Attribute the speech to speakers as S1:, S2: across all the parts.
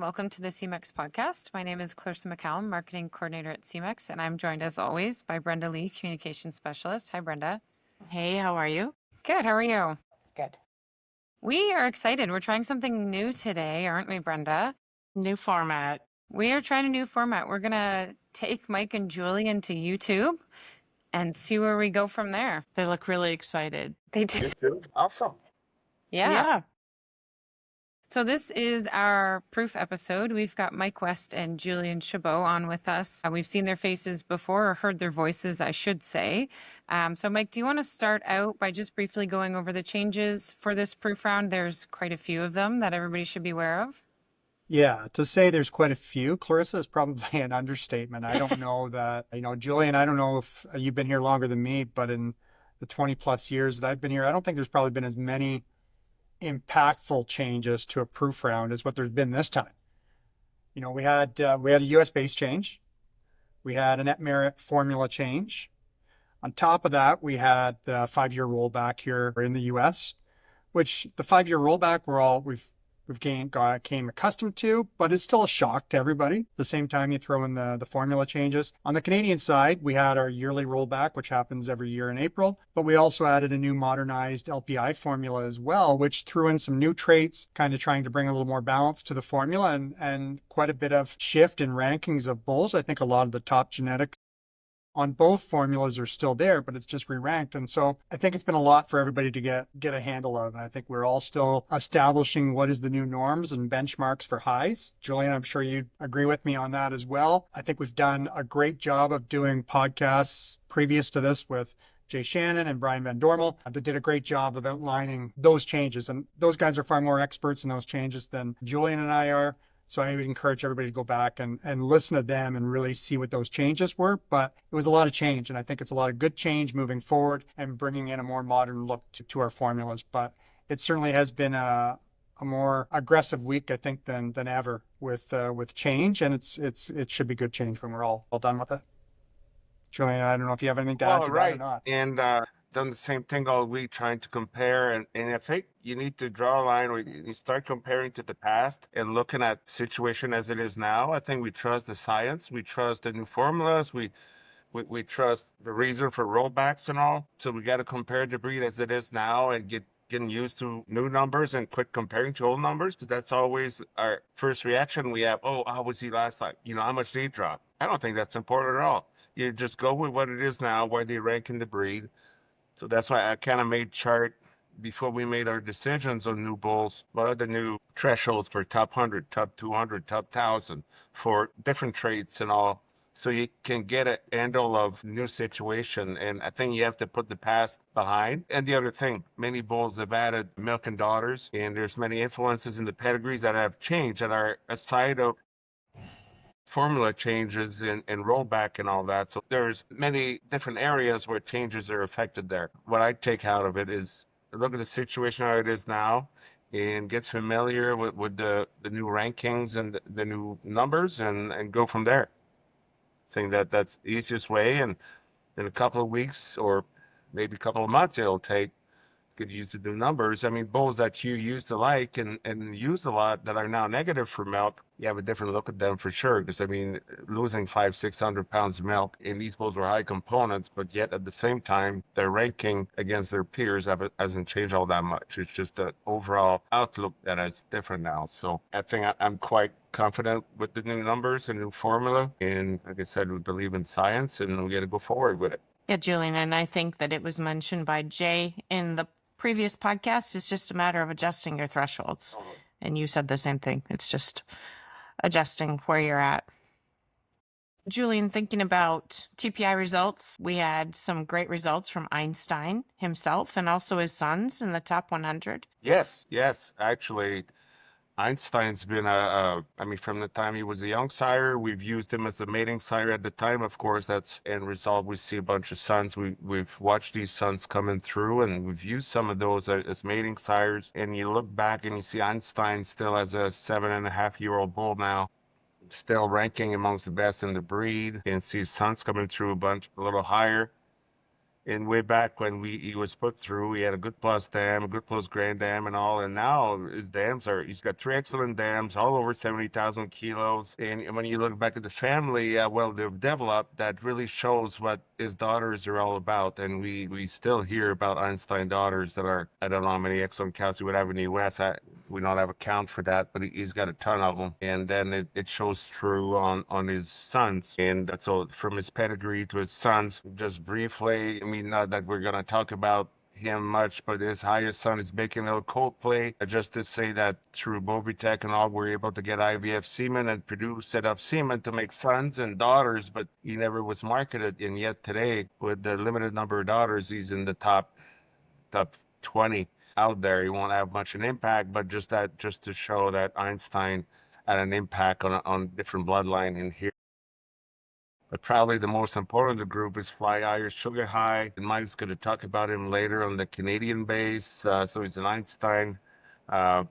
S1: welcome to the Semex podcast. My name is Clarissa McCallum, Marketing Coordinator at Semex, and I'm joined as always by Brenda Lee, Communications Specialist. Hi, Brenda.
S2: Hey, how are you?
S1: Good. How are you?
S2: Good.
S1: We are excited. We're trying something new today, aren't we, Brenda?
S2: New format.
S1: We are trying a new format. We're going to take Mike and Julien to YouTube and see where we go from there.
S2: They look really excited.
S1: They do.
S3: YouTube? Awesome.
S1: Yeah. So this is our proof episode. We've got Mike West and Julien Chabot on with us. We've seen their faces before, or heard their voices, I should say. So Mike, do you want to start out by just briefly going over the changes for this proof round? There's quite a few of them that everybody should be aware of.
S3: Yeah, to say there's quite a few, Clarissa, is probably an understatement. I don't know that, Julien, I don't know if you've been here longer than me, but in the 20 plus years that I've been here, I don't think there's probably been as many impactful changes to a proof round as what there's been this time. We had a US base change. We had a net merit formula change. On top of that, we had the 5-year rollback here in the US, which the 5-year rollback we've came accustomed to, but it's still a shock to everybody. At the same time, you throw in the formula changes. On the Canadian side, we had our yearly rollback, which happens every year in April, but we also added a new modernized LPI formula as well, which threw in some new traits, kind of trying to bring a little more balance to the formula and quite a bit of shift in rankings of bulls. I think a lot of the top genetics on both formulas are still there, but it's just re-ranked. And so I think it's been a lot for everybody to get a handle of. And I think we're all still establishing what is the new norms and benchmarks for highs. Julien, I'm sure you'd agree with me on that as well. I think we've done a great job of doing podcasts previous to this with Jay Shannon and Brian Van Dormel that did a great job of outlining those changes. And those guys are far more experts in those changes than Julien and I are. So I would encourage everybody to go back and listen to them and really see what those changes were. But it was a lot of change, and I think it's a lot of good change moving forward and bringing in a more modern look to our formulas. But it certainly has been a more aggressive week, I think, than ever with change, and it should be good change when we're all done with it. Julien, I don't know if you have anything to add to that or not.
S4: And done the same thing all week, trying to compare. And I think you need to draw a line where you start comparing to the past and looking at the situation as it is now. I think we trust the science. We trust the new formulas. We trust the reason for rollbacks and all. So we got to compare the breed as it is now and getting used to new numbers and quit comparing to old numbers, because that's always our first reaction. We have, how was he last time? How much did he drop? I don't think that's important at all. You just go with what it is now, where they rank in the breed. So that's why I kind of made chart before we made our decisions on new bulls. What are the new thresholds for top 100, top 200, top 1,000 for different traits and all, so you can get a handle of new situation. And I think you have to put the past behind. And the other thing, many bulls have added milk and daughters, and there's many influences in the pedigrees that have changed that are aside of formula changes and rollback and all that. So there's many different areas where changes are affected there. What I take out of it is look at the situation how it is now and get familiar with the new rankings and the new numbers and go from there. I think that's the easiest way. And in a couple of weeks or maybe a couple of months, it'll take, could use the new numbers. I mean, bulls that you used to like and used a lot that are now negative for milk, you have a different look at them for sure. Because I mean, losing 500-600 pounds of milk, and these bulls were high components, but yet at the same time, their ranking against their peers hasn't changed all that much. It's just the overall outlook that is different now. So I think I'm quite confident with the new numbers and new formula. And like I said, we believe in science and we got to go forward with it.
S2: Yeah, Julien, and I think that it was mentioned by Jay in the previous podcast. It's just a matter of adjusting your thresholds. And you said the same thing. It's just adjusting where you're at. Julien, thinking about TPI results, we had some great results from Einstein himself and also his sons in the top 100.
S4: Yes. Actually, Einstein's been from the time he was a young sire, we've used him as a mating sire at the time. Of course, that's end result. We see a bunch of sons. We've watched these sons coming through, and we've used some of those as mating sires. And you look back and you see Einstein still as a 7.5-year-old bull now, still ranking amongst the best in the breed, and see sons coming through a little higher. And way back when he was put through, he had a good plus dam, a good plus grand dam and all. And now his dams he's got 3 excellent dams, all over 70,000 kilos. And when you look back at the family, well, they've developed, that really shows what his daughters are all about. And we still hear about Einstein daughters that are, I don't know how many excellent cows he would have in the US. We don't have a count for that, but he's got a ton of them. And then it shows through on his sons. And so from his pedigree to his sons, just briefly, I mean, not that we're going to talk about him much, but his highest son is making a little cold play. Just to say that through Bovitech and all, we're able to get IVF semen and produce enough semen to make sons and daughters, but he never was marketed. And yet today, with the limited number of daughters, he's in the top 20 out there. He won't have much an impact, but just to show that Einstein had an impact on different bloodline in here. But probably the most important of the group is Fly Irish Sugar High, and Mike's going to talk about him later on the Canadian base. So he's an Einstein uh,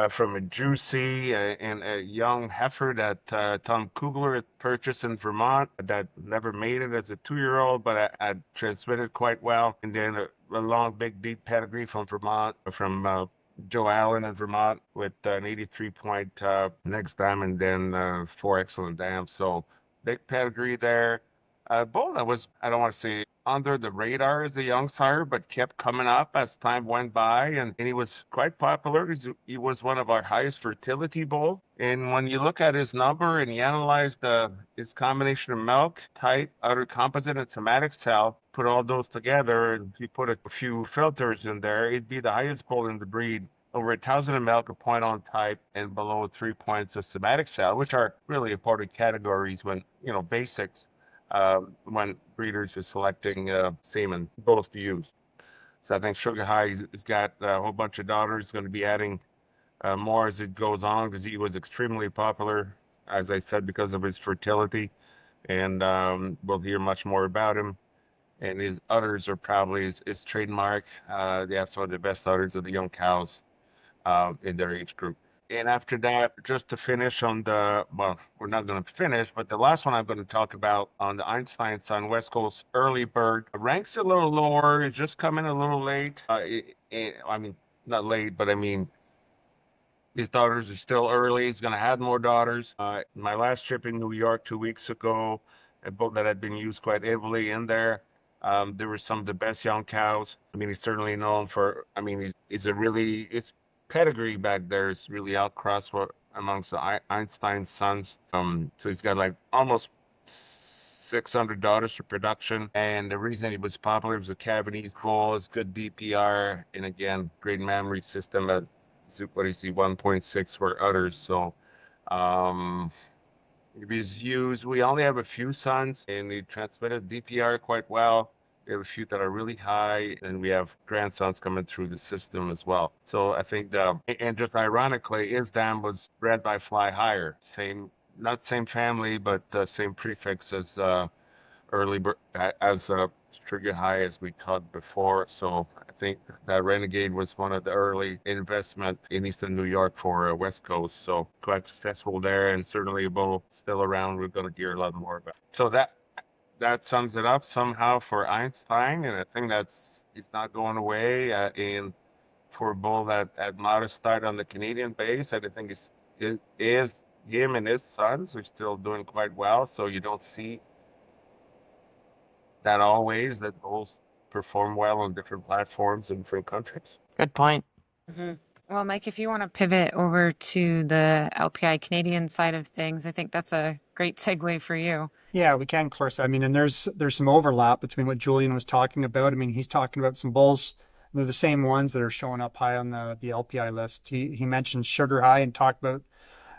S4: from a juicy and a young heifer that Tom Kugler had purchased in Vermont that never made it as a 2-year-old, but had transmitted quite well. And then a long, big, deep pedigree from Vermont, from Joe Allen in Vermont with an 83 point next dam and then 4 excellent dams. So big pedigree there. Bull that was, I don't want to say under the radar as a young sire, but kept coming up as time went by, and he was quite popular. He was one of our highest fertility bull. And when you look at his number and you analyze his combination of milk, type, outer composite, and somatic cell, put all those together, and you put a few filters in there, it'd be the highest bull in the breed. Over 1,000 of milk, a point on type, and below 3 points of somatic cell, which are really important categories when, basics, when breeders are selecting semen, both views. So I think Sugar High has got a whole bunch of daughters, going to be adding more as it goes on because he was extremely popular, as I said, because of his fertility. And we'll hear much more about him. And his udders are probably his trademark. They have some of the best udders of the young cows in their age group. And after that, just to finish on well, we're not going to finish, but the last one I'm going to talk about on the Einstein son, West Coast Early Bird, ranks a little lower. It's just coming a little late. I mean, not late, but I mean, his daughters are still early. He's going to have more daughters. My last trip in New York 2 weeks ago, a boat that had been used quite heavily in there. There were some of the best young cows. I mean, he's certainly known for, I mean, his pedigree back there is really outcrossed amongst the Einstein sons. So he's got like almost 600 daughters for production. And the reason he was popular was the Cabinese bull, his good DPR, and again, great memory system at, what do you see, 1.6 for udders. So, he's used, we only have a few sons and he transmitted DPR quite well. We have a few that are really high, and we have grandsons coming through the system as well. So I think and just ironically, his dam was bred by Fly Higher. Not same family, but same prefix as Sugar High as we talked before. So I think that Renegade was one of the early investment in Eastern New York for West Coast. So quite successful there, and certainly both still around. We're going to hear a lot more about. So that sums it up somehow for Einstein, and I think he's not going away. And for a bull that at modest start on the Canadian base, I think is him and his sons are still doing quite well. So you don't see that always that bulls perform well on different platforms in different countries.
S2: Good point.
S1: Mm-hmm. Well, Mike, if you want to pivot over to the LPI Canadian side of things, I think that's a great segue for you.
S3: Yeah, we can, Clarissa. I mean, and there's some overlap between what Julien was talking about. I mean, he's talking about some bulls. They're the same ones that are showing up high on the LPI list. He mentioned Sugar High and talked about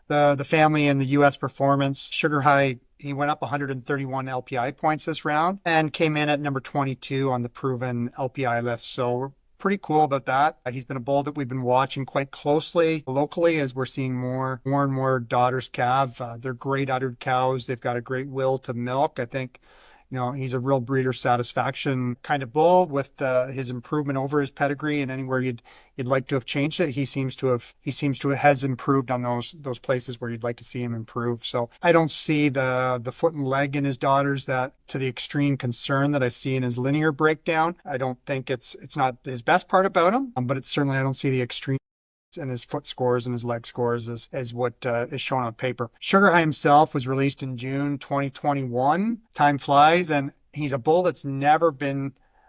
S3: the family and the U.S. performance. Sugar High, he went up 131 LPI points this round and came in at number 22 on the proven LPI list. So we're pretty cool about that. He's been a bull that we've been watching quite closely locally as we're seeing more and more daughters calve. They're great uddered cows. They've got a great will to milk. I think He's a real breeder satisfaction kind of bull with his improvement over his pedigree, and anywhere you'd like to have changed it, he seems to has improved on those places where you'd like to see him improve. So I don't see the foot and leg in his daughters that to the extreme concern that I see in his linear breakdown. I don't think it's not his best part about him, but it's certainly, I don't see the extreme and his foot scores and his leg scores as what is shown on paper. Sugar High himself was released in June 2021. Time flies, and he's a bull that's never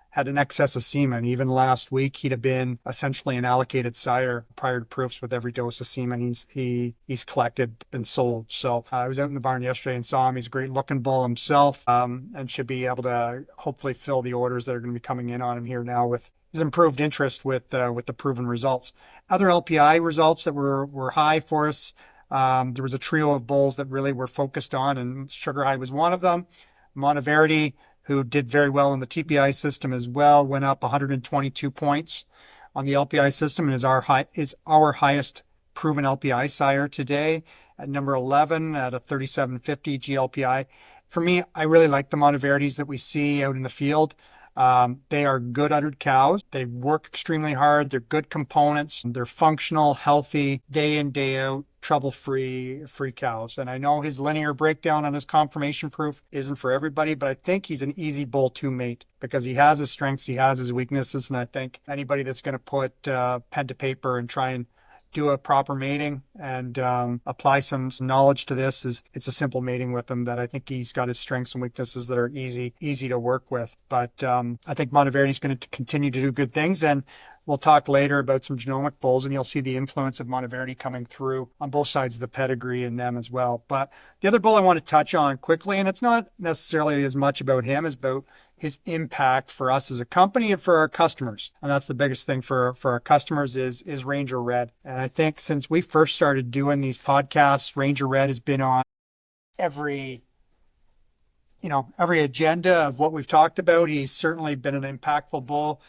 S3: had an excess of semen. Even last week, he'd have been essentially an allocated sire prior to proofs with every dose of semen he's collected and sold. So I was out in the barn yesterday and saw him. He's a great looking bull himself, and should be able to hopefully fill the orders that are going to be coming in on him here now with his improved interest with the proven results. Other LPI results that were high for us. There was a trio of bulls that really were focused on, and Sugar High was one of them. Monteverdi, who did very well in the TPI system as well, went up 122 points on the LPI system and is our highest proven LPI sire today at number 11 at a 3750 GLPI. For me, I really like the Monteverdis that we see out in the field. They are good uddered cows. They work extremely hard. They're good components. They're functional, healthy, day in, day out, trouble-free cows. And I know his linear breakdown on his confirmation proof isn't for everybody, but I think he's an easy bull to mate because he has his strengths, he has his weaknesses, and I think anybody that's going to put pen to paper and try and do a proper mating and apply some knowledge to this, it's a simple mating with him that I think he's got his strengths and weaknesses that are easy to work with. But I think Monteverdi is going to continue to do good things, and we'll talk later about some genomic bulls, and you'll see the influence of Monteverdi coming through on both sides of the pedigree in them as well. But the other bull I want to touch on quickly, and it's not necessarily as much about him as about his impact for us as a company and for our customers. And that's the biggest thing for our customers is Ranger Red. And I think since we first started doing these podcasts, Ranger Red has been on every agenda of what we've talked about. He's certainly been an impactful bull,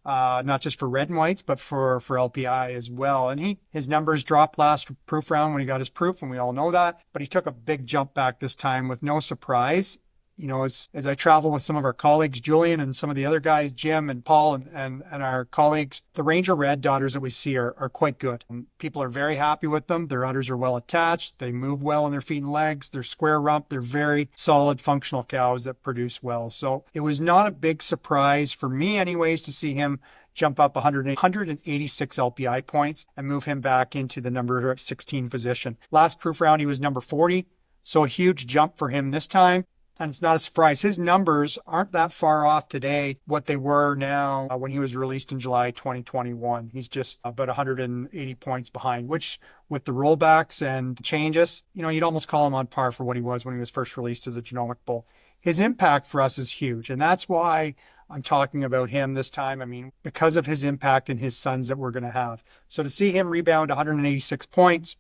S3: not just for red and whites, but for LPI as well. And his numbers dropped last proof round when he got his proof, and we all know that. But he took a big jump back this time with no surprise. As I travel with some of our colleagues, Julien and some of the other guys, Jim and Paul and our colleagues, the Ranger Red daughters that we see are quite good. And people are very happy with them. Their udders are well attached. They move well on their feet and legs. They're square rump. They're very solid, functional cows that produce well. So it was not a big surprise for me anyways to see him jump up 186 LPI points and move him back into the number 16 position. Last proof round, he was number 40. So a huge jump for him this time. And it's not a surprise. His numbers aren't that far off today what they were now when he was released in July 2021. He's just about 180 points behind, which with the rollbacks and changes, you'd almost call him on par for what he was when he was first released as a genomic bull. His impact for us is huge. And that's why I'm talking about him this time. I mean, because of his impact and his sons that we're going to have. So to see him rebound 186 points,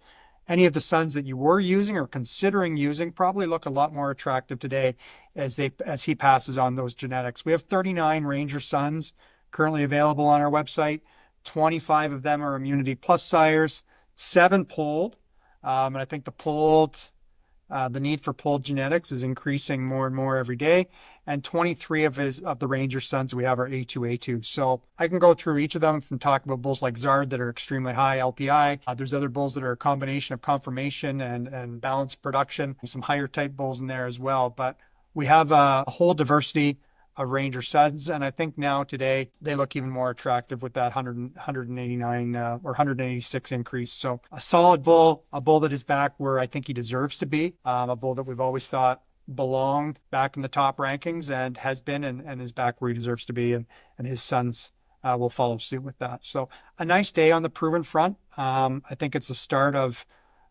S3: any of the sons that you were using or considering using probably look a lot more attractive today as he passes on those genetics. We have 39 Ranger sons currently available on our website. 25 of them are Immunity Plus sires, 7 polled. And I think the need for polled genetics is increasing more and more every day. And 23 of the Ranger sons we have are A2. So I can go through each of them and talk about bulls like Zard that are extremely high LPI. There's other bulls that are a combination of conformation and balanced production. There's some higher type bulls in there as well. But we have a whole diversity of Ranger sons. And I think now today they look even more attractive with that 189 or 186 increase. So a solid bull, a bull that is back where I think he deserves to be, a bull that we've always thought belonged back in the top rankings and has been and is back where he deserves to be. And his sons will follow suit with that. So a nice day on the proven front. I think it's the start of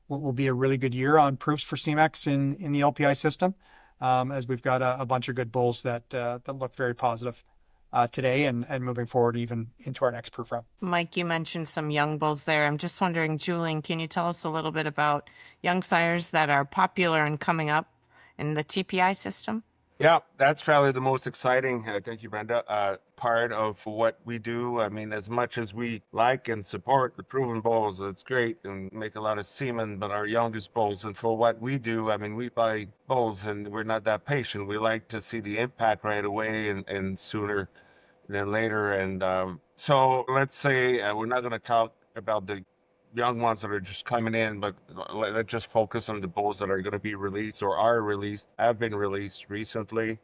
S3: what will be a really good year on proofs for Semex in the LPI system. As we've got a bunch of good bulls that look very positive today and moving forward even into our next proof round.
S2: Mike, you mentioned some young bulls there. I'm just wondering, Julien, can you tell us a little bit about young sires that are popular and coming up in the TPI system?
S4: Yeah, that's probably the most exciting, thank you, Brenda, part of what we do. I mean, as much as we like and support the proven bulls, it's great and make a lot of semen, but our youngest bulls, and for what we do, I mean, we buy bulls and we're not that patient. We like to see the impact right away and sooner than later. And so let's say we're not going to talk about the young ones that are just coming in, but let's just focus on the bulls that are going to be released or are released, have been released recently.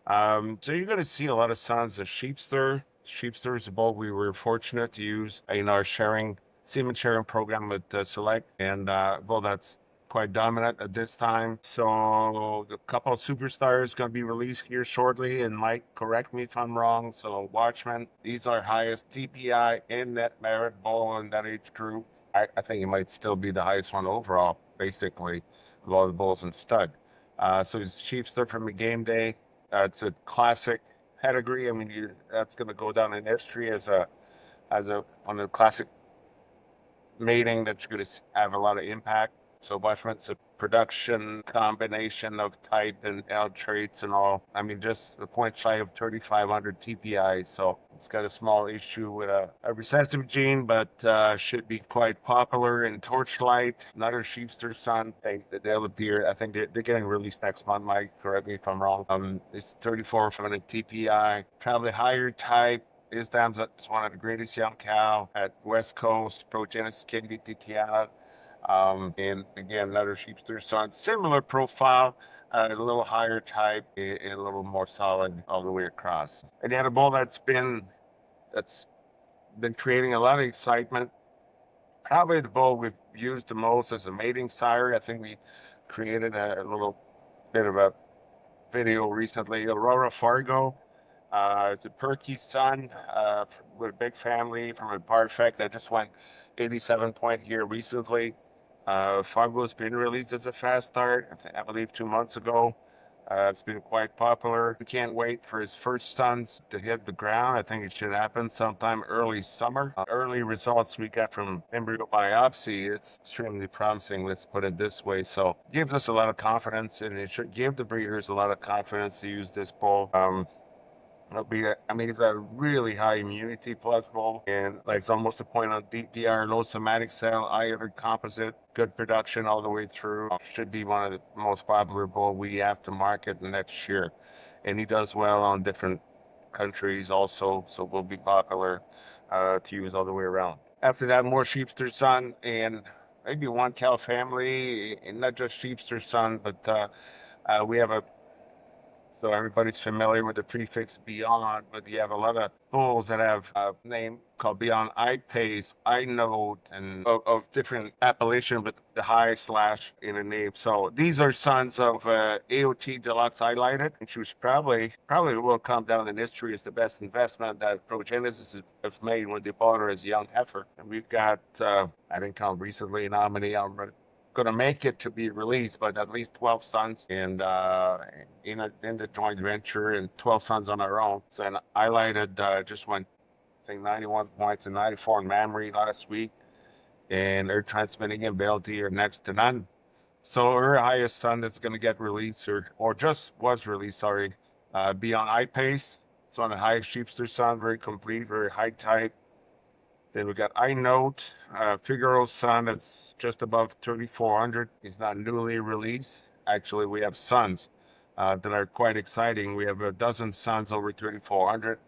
S4: So you're going to see a lot of sons of Sheepster. Sheepster is a bull we were fortunate to use in our semen sharing program with Select, and well, that's quite dominant at this time. So a couple of superstars going to be released here shortly, and Mike, correct me if I'm wrong. So Watchmen, these are highest TPI in that merit bull in that age group. I think it might still be the highest one overall, basically, of all the bulls and stud. So he's Chiefster from the game day. It's a classic pedigree. I mean, that's going to go down in history as one of the classic mating that's going to have a lot of impact. So Bushman's a production combination of type and L traits and all. I mean, just a point shy of 3,500 TPI. So it's got a small issue with a recessive gene, but should be quite popular in Torchlight. Another Sheepster son. They'll appear. I think they're getting released next month, Mike. Correct me if I'm wrong. It's 3,400 TPI. Probably higher type. His dam's one of the greatest young cow at West Coast, Progenesis Kennedy. And again, another Sheepster son, similar profile, a little higher type, a little more solid all the way across. And then a bull that's been creating a lot of excitement. Probably the bull we've used the most as a mating sire. I think we created a little bit of a video recently. Aurora Fargo. It's a Perky son with a big family from a Parfect that just went 87 point here recently. Fargo's been released as a fast start, I believe 2 months ago. It's been quite popular. We can't wait for his first sons to hit the ground. I think it should happen sometime early summer. Early results we got from embryo biopsy, it's extremely promising, let's put it this way. So it gives us a lot of confidence, and it should give the breeders a lot of confidence to use this bull. It's a really high immunity plus bull, and like it's almost a point on DPR, low somatic cell, iron composite, good production all the way through. Should be one of the most popular bull we have to market next year, and he does well on different countries also, so will be popular to use all the way around. After that, more Sheepster son and maybe one cow family, and not just Sheepster son, but we have so everybody's familiar with the prefix Beyond, but you have a lot of bulls that have a name called Beyond I-Pace, I-Note, and of different appellation with the high slash in a name. So these are sons of AOT Deluxe Highlighted, and she was probably will come down in history as the best investment that Progenesis have made when they bought her as a young heifer. And we've got, I didn't count recently, how many going to make it to be released, but at least 12 sons and in the joint venture, and 12 sons on our own. So and highlighted just went, I think, 91 points and 94 in mammary last week, and they're transmitting ability are next to none. So her highest son that's going to get released or just was released, sorry, Beyond I-Pace. It's one of the highest Sheepster son, very complete, very high type. Then we got I-Note, Figaro's son that's just above 3,400. He's not newly released. Actually, we have sons that are quite exciting. We have a dozen sons over 3,400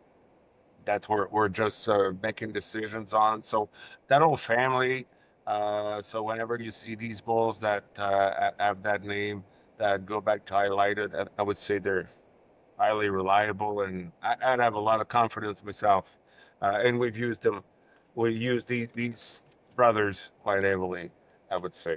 S4: that we're just making decisions on. So that whole family. So whenever you see these bulls that have that name that go back to highlighted, I would say they're highly reliable, and I'd have a lot of confidence myself. And we've used them. We use these brothers quite heavily, I would say.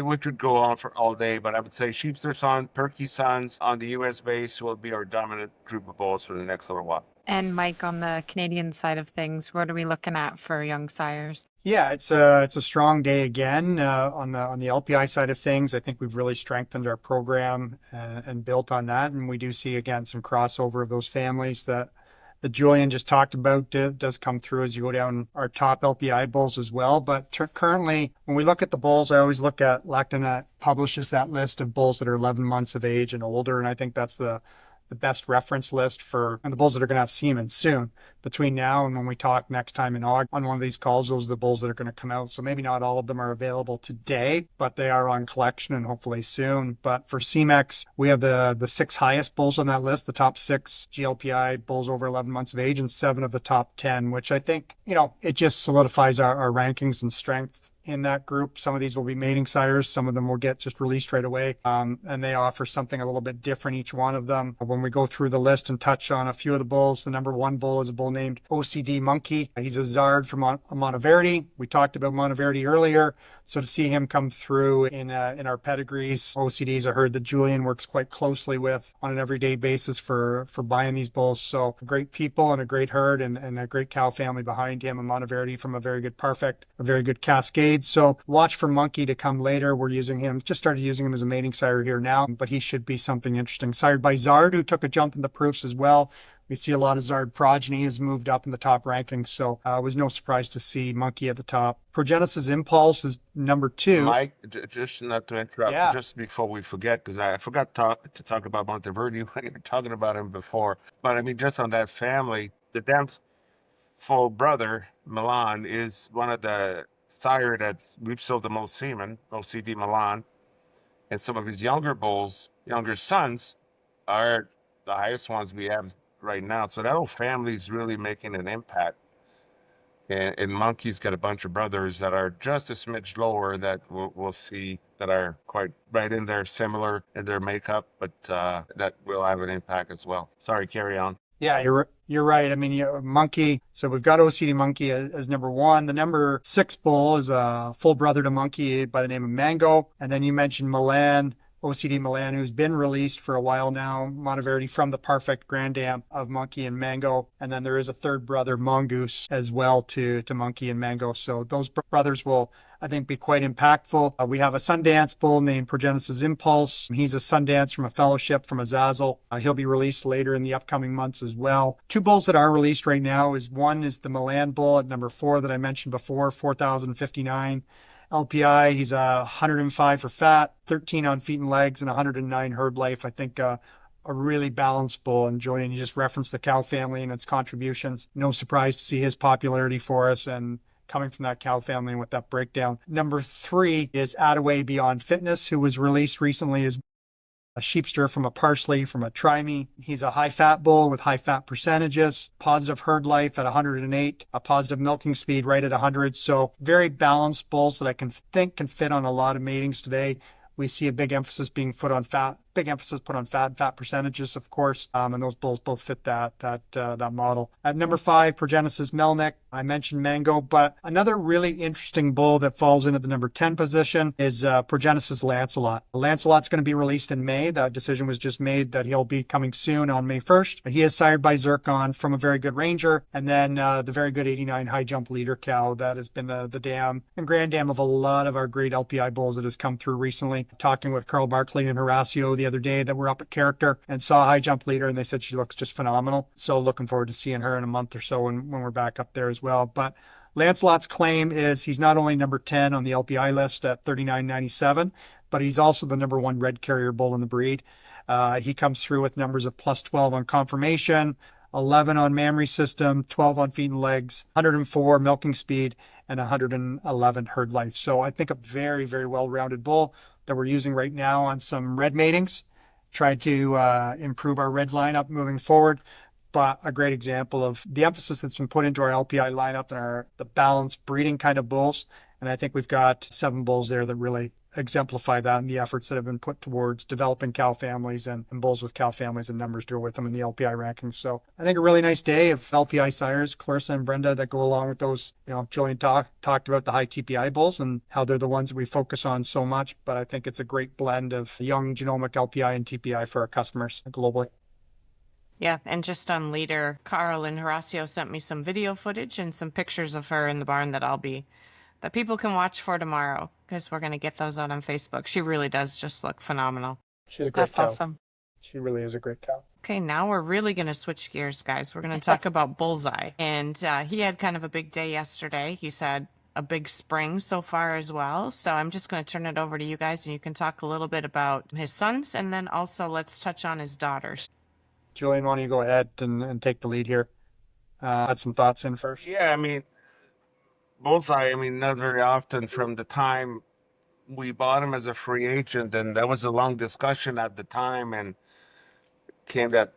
S4: We could go on for all day, but I would say Sheepster son, Perky sons on the U.S. base will be our dominant group of bulls for the next little while.
S1: And Mike, on the Canadian side of things, what are we looking at for young sires?
S3: Yeah, it's a strong day again on the LPI side of things. I think we've really strengthened our program and built on that, and we do see again some crossover of those families that Julien just talked about does come through as you go down our top LPI bulls as well. But currently, when we look at the bulls, I always look at Lactanet publishes that list of bulls that are 11 months of age and older, and I think that's the the best reference list for and the bulls that are going to have semen soon. Between now and when we talk next time in August on one of these calls, those are the bulls that are going to come out. So maybe not all of them are available today, but they are on collection and hopefully soon. But for Semex, we have the 6 highest bulls on that list, the top 6 GLPI bulls over 11 months of age, and 7 of the top 10, which I think, it just solidifies our rankings and strength in that group. Some of these will be mating sires. Some of them will get just released right away. And they offer something a little bit different, each one of them. When we go through the list and touch on a few of the bulls, the number 1 bull is a bull named OCD Monkey. He's a Zard from Monteverdi. We talked about Monteverdi earlier. So to see him come through in our pedigrees, OCDs, I heard that Julien works quite closely with on an everyday basis for buying these bulls. So great people and a great herd and a great cow family behind him. And Monteverdi from a very good Perfect, a very good Cascade. So watch for Monkey to come later. We're using him, just started using him as a mating sire here now, but he should be something interesting. Sired by Zard, who took a jump in the proofs as well. We see a lot of Zard progeny has moved up in the top rankings, so it was no surprise to see Monkey at the top. Progenesis Impulse is number 2.
S4: Mike, just not to interrupt,
S3: Yeah.
S4: just before we forget, because I forgot to talk about Monteverdi when you were talking about him before. But I mean, just on that family, the damn full brother, Milan, is one of the sire that's we've sold the most semen, OCD Milan. And some of his younger bulls, younger sons, are the highest ones we have right now. So that whole family's really making an impact. And Monkey's got a bunch of brothers that are just a smidge lower that we'll see that are quite right in there, similar in their makeup, but that will have an impact as well. Sorry, carry on.
S3: Yeah, you're right. I mean, Monkey. So we've got OCD Monkey as number 1. The number 6 bull is a full brother to Monkey by the name of Mango. And then you mentioned Milan, OCD Milan, who's been released for a while now, Monteverdi from the Perfect Grand Dam of Monkey and Mango. And then there is a third brother, Mongoose, as well to Monkey and Mango. So those brothers will, I think, be quite impactful. We have a Sundance bull named Progenesis Impulse. He's a Sundance from a fellowship from Azazel. He'll be released later in the upcoming months as well. 2 bulls that are released right now one is the Milan bull at number 4 that I mentioned before, 4,059 LPI. He's 105 for fat, 13 on feet and legs, and 109 herd life. I think a really balanced bull. And Julien, you just referenced the cow family and its contributions. No surprise to see his popularity for us and coming from that cow family and with that breakdown. Number 3 is Attaway Beyond Fitness, who was released recently as a sheepster from a parsley from a trimey. He's a high fat bull with high fat percentages, positive herd life at 108, a positive milking speed right at 100. So very balanced bulls that I can fit on a lot of matings today. We see a big emphasis being put on fat percentages, of course, and those bulls both fit that model. At number 5, Progenesis Melnick. I mentioned Mango, but another really interesting bull that falls into the number 10 position is Progenesis Lancelot. Lancelot's going to be released in May. That decision was just made that he'll be coming soon on May 1st. He is sired by Zircon from a very good Ranger, and then the very good 89 high jump leader cow that has been the dam and grand dam of a lot of our great LPI bulls that has come through recently. Talking with Carl Barkley and Horacio the other day that were up at Character and saw a high jump leader, and they said she looks just phenomenal. So looking forward to seeing her in a month or so when we're back up there as well. But Lancelot's claim is he's not only number 10 on the LPI list at 39.97, but he's also the number 1 red carrier bull in the breed. He comes through with numbers of plus 12 on conformation, 11 on mammary system, 12 on feet and legs, 104 milking speed, and 111 herd life. So I think a very, very well-rounded bull that we're using right now on some red matings. Tried to improve our red lineup moving forward, but a great example of the emphasis that's been put into our LPI lineup and the balanced breeding kind of bulls. And I think we've got 7 bulls there that really exemplify that and the efforts that have been put towards developing cow families and bulls with cow families and numbers to go with them in the LPI rankings. So I think a really nice day of LPI sires, Clarissa and Brenda, that go along with those. Julien talked about the high TPI bulls and how they're the ones that we focus on so much, but I think it's a great blend of young genomic LPI and TPI for our customers globally.
S2: Yeah, and just on leader, Carl and Horacio sent me some video footage and some pictures of her in the barn that people can watch for tomorrow, because we're going to get those out on Facebook. She really does just look phenomenal.
S3: She's a great cow.
S1: That's awesome.
S3: She really is a great cow.
S2: Okay, now we're really going to switch gears, guys. We're going to talk about Bullseye. And he had kind of a big day yesterday. He's had a big spring so far as well. So I'm just going to turn it over to you guys, and you can talk a little bit about his sons, and then also let's touch on his daughters.
S3: Julien, why don't you go ahead and take the lead here? Add some thoughts in first.
S4: Yeah, I mean, Bullseye, I mean, not very often from the time we bought him as a free agent, and that was a long discussion at the time, and came that,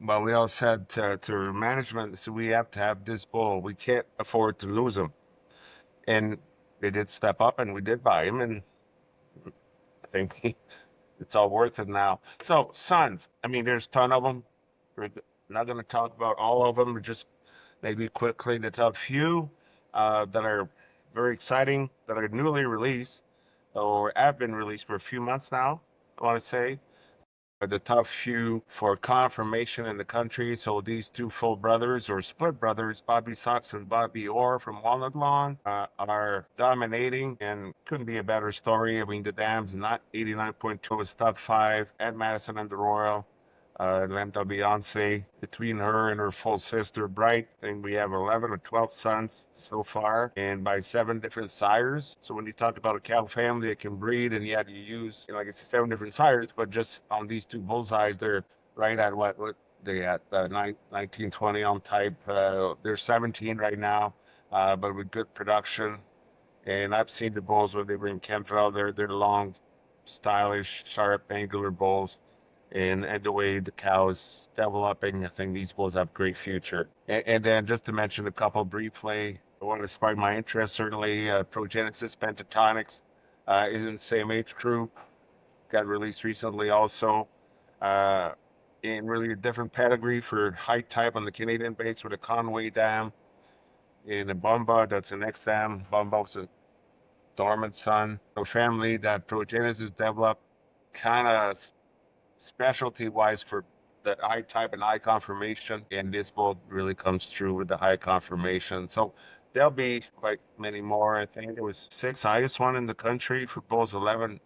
S4: well, we all said to management, so we have to have this bull. We can't afford to lose him. And they did step up, and we did buy him, and I think it's all worth it now. So, sons, I mean, there's a ton of them. We're not going to talk about all of them, just maybe quickly the top few that are very exciting, that are newly released or have been released for a few months now, I want to say. The top few for confirmation in the country. So these two full brothers or split brothers, Bobby Sox and Bobby Orr from Walnut Lawn, are dominating, and couldn't be a better story. I mean, the Dams, not 89.2 was top five at Madison and the Royal. Lambda Beyonce, between her and her full sister, Bright, I think we have 11 or 12 sons so far, and by 7 different sires. So when you talk about a cow family that can breed, and yet you use, you know, like I said, 7 different sires, but just on these two bullseyes, they're right at what they at 19, 20 on type. They're 17 right now, but with good production. And I've seen the bulls where they bring Kempfeld. They're long, stylish, sharp, angular bulls. And the way the cow is developing, I think these bulls have great future. And then just to mention a couple briefly, the one that sparked my interest, certainly Progenesis Pentatonics is in the same age group, got released recently also. In really a different pedigree for height type on the Canadian base with a Conway dam. In a Bumba, that's the next dam. Bumba's a dormant son. A family that Progenesis developed kind of specialty wise for the eye type and eye confirmation, and this bull really comes through with the eye confirmation. So there'll be quite many more. I think there was 6 highest one in the country for bulls 11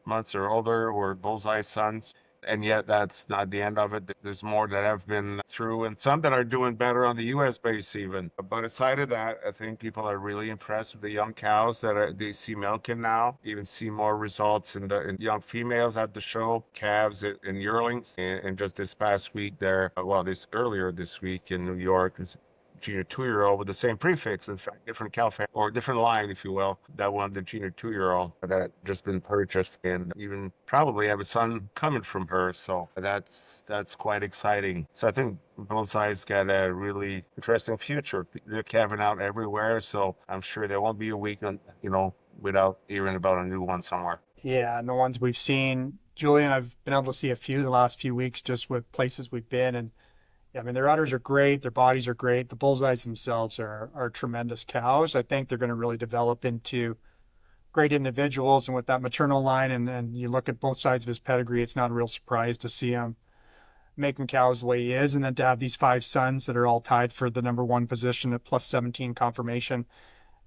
S4: months or older were bullseye sons. And yet that's not the end of it. There's more that have been through, and some that are doing better on the US base even. But aside of that, I think people are really impressed with the young cows that they see milking now. Even see more results in young females at the show, calves and yearlings. And just this past week there, earlier this week in New York, junior 2-year-old with the same prefix, in fact, different cow family or different line, if you will. That one, the junior 2-year-old that had just been purchased, and even probably have a son coming from her. So that's quite exciting. So I think Bullseye's got a really interesting future. They're calving out everywhere, so I'm sure there won't be a week, without hearing about a new one somewhere.
S3: Yeah, and the ones we've seen, Julien, I've been able to see a few the last few weeks just with places we've been, and yeah, I mean, their udders are great. Their bodies are great. The bullseyes themselves are tremendous cows. I think they're going to really develop into great individuals. And with that maternal line, and you look at both sides of his pedigree, it's not a real surprise to see him making cows the way he is. And then to have these 5 sons that are all tied for the number 1 position at plus 17 confirmation.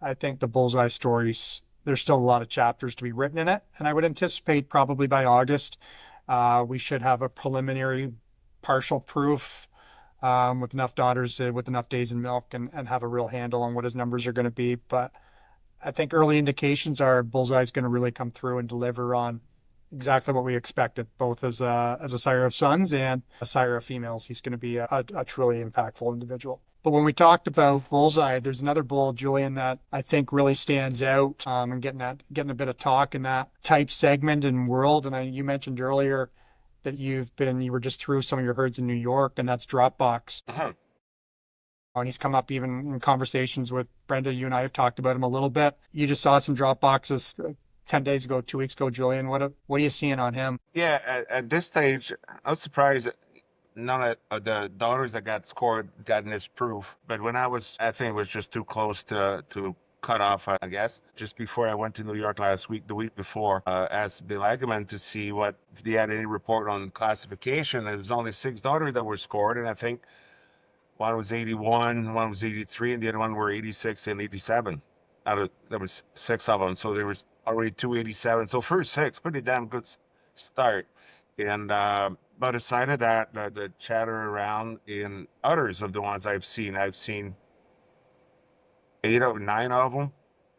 S3: I think the bullseye stories, there's still a lot of chapters to be written in it. And I would anticipate probably by August, we should have a preliminary partial proof with enough daughters, with enough days in milk, and have a real handle on what his numbers are going to be. But I think early indications are Bullseye's going to really come through and deliver on exactly what we expected, both as a sire of sons and a sire of females. He's going to be a truly impactful individual. But when we talked about Bullseye, there's another bull, Julien, that I think really stands out and getting a bit of talk in that type segment and world. And you mentioned earlier that you were just through some of your herds in New York, and that's Dropbox.
S4: Uh-huh.
S3: And he's come up even in conversations with Brenda. You and I have talked about him a little bit. You just saw some Dropboxes 10 days ago, 2 weeks ago, Julien. What are you seeing on him?
S4: Yeah, at this stage, I was surprised none of the daughters that got scored got this proof. But I think it was just too close to cut off, I guess. Just before I went to New York last week, the week before, asked Bill Agaman to see if he had any report on classification. There was only 6 daughters that were scored, and I think one was 81, one was 83, and the other one were 86 and 87. There was 6 of them, so there was already 287. So first 6, pretty damn good start. And but aside of that, the chatter around in others of the ones I've seen 8 or 9 of them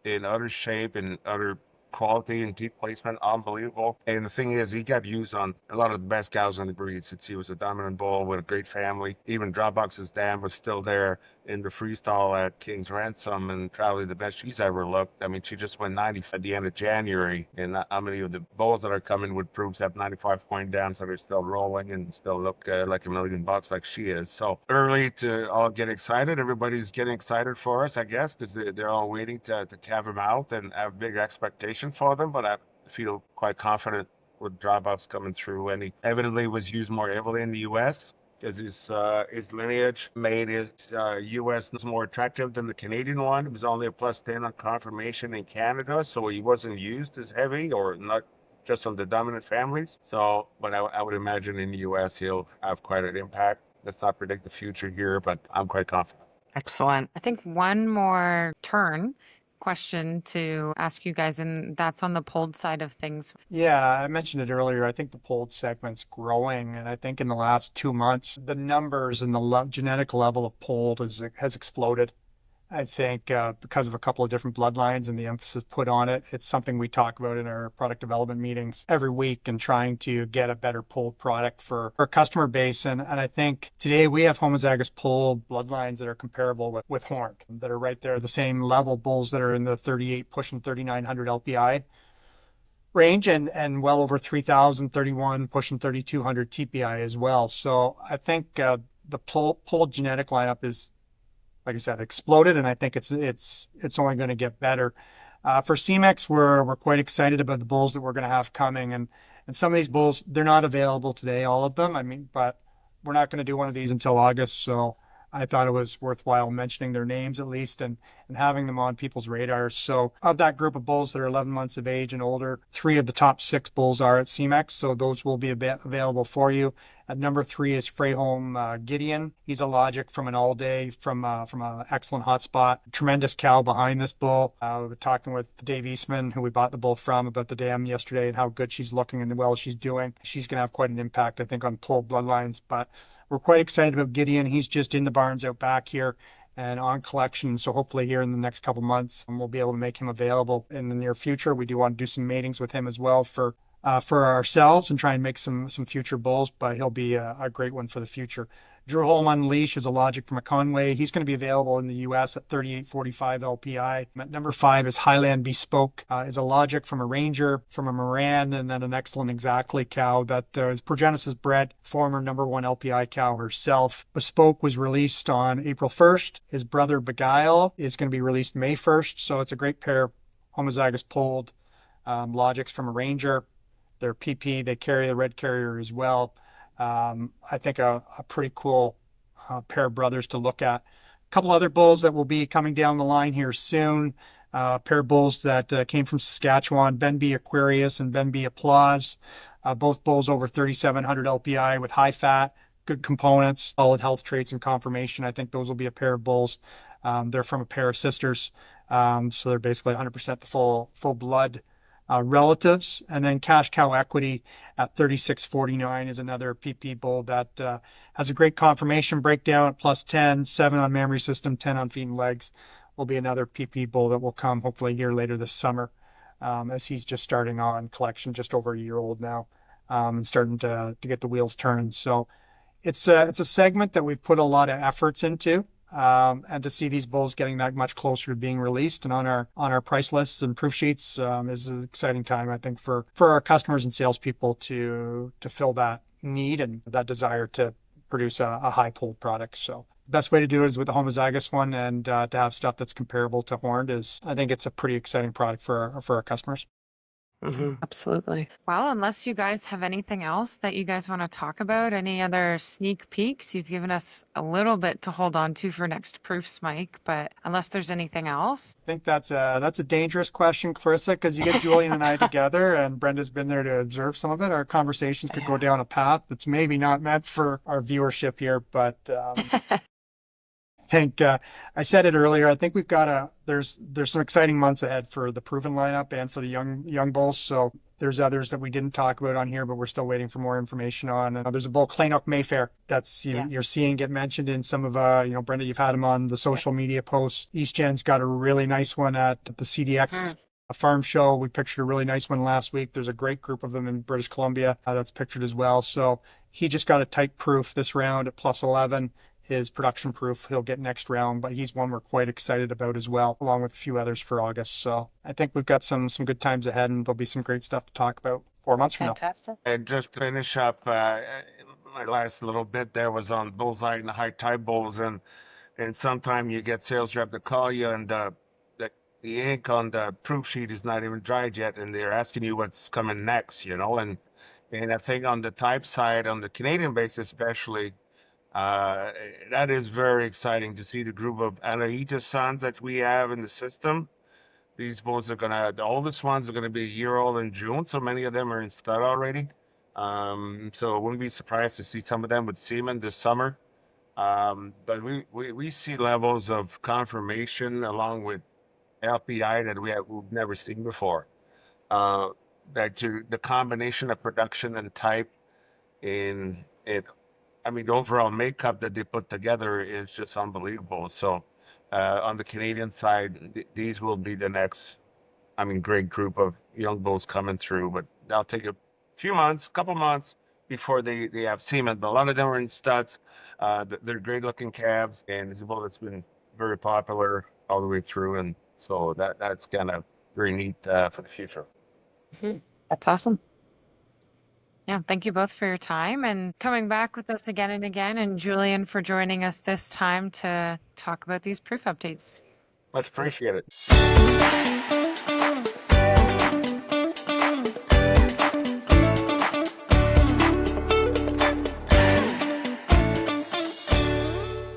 S4: in other shape and other quality and teeth placement, unbelievable. And the thing is, he got used on a lot of the best cows in the breeds. He was a dominant bull with a great family. Even Dropbox's dam was still there in the freestyle at King's Ransom, and probably the best she's ever looked. I mean, she just went 90 at the end of January. And how many of the bulls that are coming with proofs have 95 point dams that are still rolling and still look like $1 million like she is? So early to all get excited. Everybody's getting excited for us, I guess, because they're all waiting to have them out and have big expectation for them. But I feel quite confident with Dropbox coming through, and he evidently was used more heavily in the U.S. because his lineage made his U.S. more attractive than the Canadian one. It was only a +10 on confirmation in Canada, so he wasn't used as heavy, or not just on the dominant families. So, but I would imagine in the U.S. he'll have quite an impact. Let's not predict the future here, but I'm quite confident.
S2: Excellent.
S1: I think one more question to ask you guys, and that's on the polled side of things.
S3: Yeah, I mentioned it earlier. I think the polled segment's growing, and I think in the last 2 months, the numbers and the genetic level of polled has exploded. I think because of a couple of different bloodlines and the emphasis put on it, it's something we talk about in our product development meetings every week and trying to get a better polled product for our customer base. And I think today we have homozygous polled bloodlines that are comparable with horned, that are right there, the same level bulls that are in the 38 pushing 3,900 LPI range, and well over 3,000, 31 pushing 3,200 TPI as well. So I think the polled genetic lineup is, like I said, exploded, and I think it's only going to get better. For Semex, we're quite excited about the bulls that we're going to have coming, and some of these bulls, they're not available today, all of them. I mean, but we're not going to do one of these until August, so I thought it was worthwhile mentioning their names at least and having them on people's radars. So of that group of bulls that are 11 months of age and older, 3 of the top 6 bulls are at Semex, so those will be available for you. At number 3 is Freyholm Gideon. He's a logic from an all day from an excellent hotspot. Tremendous cow behind this bull. We were talking with Dave Eastman, who we bought the bull from, about the dam yesterday and how good she's looking and well she's doing. She's going to have quite an impact, I think, on polled bloodlines. But we're quite excited about Gideon. He's just in the barns out back here and on collection. So hopefully here in the next couple months, we'll be able to make him available in the near future. We do want to do some matings with him as well for ourselves and try and make some future bulls, but he'll be a great one for the future. Drew Holm Unleash is a logic from a Conway. He's going to be available in the U.S. at 38.45 LPI. At number 5 is Highland Bespoke, is a logic from a Ranger, from a Moran, and then an excellent Exactly cow that is Progenesis bred, former number 1 LPI cow herself. Bespoke was released on April 1st. His brother Beguile is going to be released May 1st, so it's a great pair of homozygous polled logics from a Ranger. They're PP, they carry the red carrier as well. I think a pretty cool pair of brothers to look at. A couple other bulls that will be coming down the line here soon. A pair of bulls that came from Saskatchewan, Ben B Aquarius and Ben B Applause. Both bulls over 3,700 LPI with high fat, good components, solid health traits and conformation. I think those will be a pair of bulls. They're from a pair of sisters. So they're basically 100% the full blood relatives. And then Cash Cow Equity at 36.49 is another PP bull that has a great conformation breakdown at +10, 7 on memory system, 10 on feet and legs. Will be another PP bull that will come hopefully here later this summer, as he's just starting on collection, just over a year old now, and starting to get the wheels turned. So it's a segment that we've put a lot of efforts into. And to see these bulls getting that much closer to being released and on our price lists and proof sheets is an exciting time, I think, for our customers and salespeople to fill that need and that desire to produce a high polled product. So best way to do it is with the homozygous one, and to have stuff that's comparable to horned is, I think it's a pretty exciting product for our customers.
S2: Mm-hmm.
S1: Absolutely. Well, unless you guys have anything else that you guys want to talk about, any other sneak peeks, you've given us a little bit to hold on to for next proofs, Mike, but unless there's anything else.
S3: I think that's a dangerous question, Clarissa, because you get Julien and I together, and Brenda's been there to observe some of it. Our conversations could go down a path that's maybe not meant for our viewership here, but I think I said it earlier. I think we've got there's some exciting months ahead for the proven lineup and for the young bulls. So there's others that we didn't talk about on here, but we're still waiting for more information on. And there's a bull, Clainoch Mayfair, that's you're seeing get mentioned in some of Brenda, you've had him on the social media posts. East Gen's got a really nice one at the CDX a farm show. We pictured a really nice one last week. There's a great group of them in British Columbia that's pictured as well. So he just got a type proof this round at plus 11. His production proof he'll get next round, but he's one we're quite excited about as well, along with a few others for August. So I think we've got some good times ahead, and there'll be some great stuff to talk about 4 months from now.
S1: Fantastic.
S4: And just to finish up, my last little bit there was on Bullseye and the high tide bulls, and sometime you get sales rep to call you, and the ink on the proof sheet is not even dried yet, and they're asking you what's coming next, and I think on the type side, on the Canadian base especially, that is very exciting to see the group of Anaita sons that we have in the system. These bulls are the oldest ones are gonna be a year old in June, so many of them are in stud already. So I wouldn't be surprised to see some of them with semen this summer. But we see levels of confirmation along with LPI that we've never seen before. The combination of production and type in it, I mean, the overall makeup that they put together is just unbelievable. So on the Canadian side, these will be the next, great group of young bulls coming through, but that'll take a couple months before they have semen. But a lot of them are in studs. They're great looking calves, and it's a bull that's been very popular all the way through. And so that's kind of very neat for the future.
S1: That's awesome. Yeah, thank you both for your time and coming back with us again and again, and Julien for joining us this time to talk about these proof updates.
S4: Much appreciated.